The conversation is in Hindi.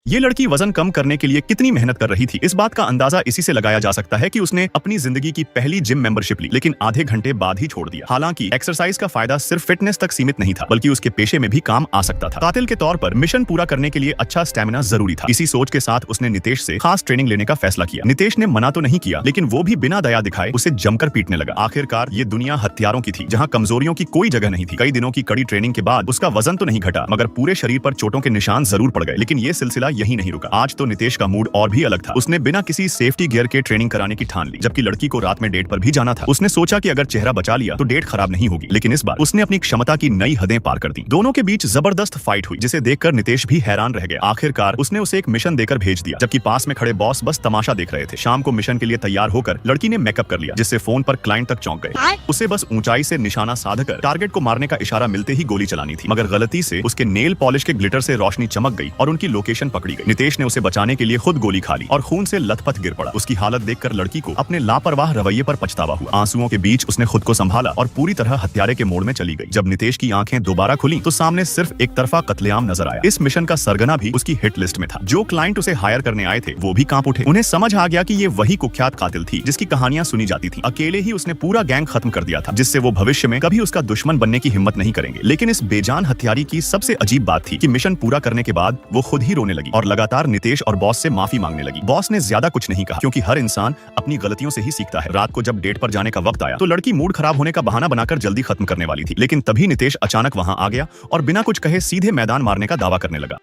ये लड़की वजन कम करने के लिए कितनी मेहनत कर रही थी, इस बात का अंदाजा इसी से लगाया जा सकता है कि उसने अपनी जिंदगी की पहली जिम मेंबरशिप ली, लेकिन आधे घंटे बाद ही छोड़ दिया। हालांकि एक्सरसाइज का फायदा सिर्फ फिटनेस तक सीमित नहीं था, बल्कि उसके पेशे में भी काम आ सकता था। कातिल के तौर पर मिशन पूरा करने के लिए अच्छा स्टेमिना जरूरी था। इसी सोच के साथ उसने नितेश से खास ट्रेनिंग लेने का फैसला किया। नितेश ने मना तो नहीं किया, लेकिन वो भी बिना दया दिखाए उसे जमकर पीटने लगा। आखिरकार ये दुनिया हथियारों की थी, जहां कमजोरियों की कोई जगह नहीं थी। कई दिनों की कड़ी ट्रेनिंग के बाद उसका वजन तो नहीं घटा, मगर पूरे शरीर पर चोटों के निशान जरूर पड़ गए। लेकिन ये सिलसिला यही नहीं रुका। आज तो नितेश का मूड और भी अलग था। उसने बिना किसी सेफ्टी गियर के ट्रेनिंग कराने की ठान ली। जबकि लड़की को रात में डेट पर भी जाना था, उसने सोचा कि अगर चेहरा बचा लिया तो डेट खराब नहीं होगी। लेकिन इस बार उसने अपनी क्षमता की नई हदें पार कर दी। दोनों के बीच जबरदस्त फाइट हुई, जिसे देखकर नितेश भी हैरान रह गया। आखिरकार उसने उसे एक मिशन देकर भेज दिया, जबकि पास में खड़े बॉस बस तमाशा देख रहे थे। शाम को मिशन के लिए तैयार होकर लड़की ने मेकअप कर लिया, जिससे फोन पर क्लाइंट तक चौंक गए। उसे बस ऊंचाई से निशाना साधकर टारगेट को मारने का इशारा मिलते ही गोली चलानी थी, मगर गलती से उसके नेल पॉलिश के ग्लिटर से रोशनी चमक गई और उनकी लोकेशन पकड़ी गई। नितेश ने उसे बचाने के लिए खुद गोली खा ली और खून से लथपथ गिर पड़ा। उसकी हालत देखकर लड़की को अपने लापरवाह रवैये पर पछतावा हुआ। आंसुओं के बीच उसने खुद को संभाला और पूरी तरह हत्यारे के मोड़ में चली गई। जब नितेश की आंखें दोबारा खुली तो सामने सिर्फ एक तरफा कत्लेआम नजर आया। इस मिशन का सरगना भी उसकी हिट लिस्ट में था। जो क्लाइंट उसे हायर करने आए थे वो भी कांप उठे। उन्हें समझ आ गया कि ये वही कुख्यात कातिल थी जिसकी कहानियां सुनी जाती थी। अकेले ही उसने पूरा गैंग खत्म कर दिया था, जिससे वो भविष्य में कभी उसका दुश्मन बनने की हिम्मत नहीं करेंगे। लेकिन इस बेजान हत्यारी की सबसे अजीब बात थी कि मिशन पूरा करने के बाद वो खुद ही रोने लगी और लगातार नितेश और बॉस से माफी मांगने लगी। बॉस ने ज्यादा कुछ नहीं कहा, क्योंकि हर इंसान अपनी गलतियों से ही सीखता है। रात को जब डेट पर जाने का वक्त आया तो लड़की मूड खराब होने का बहाना बनाकर जल्दी खत्म करने वाली थी, लेकिन तभी नितेश अचानक वहां आ गया और बिना कुछ कहे सीधे मैदान मारने का दावा करने लगा।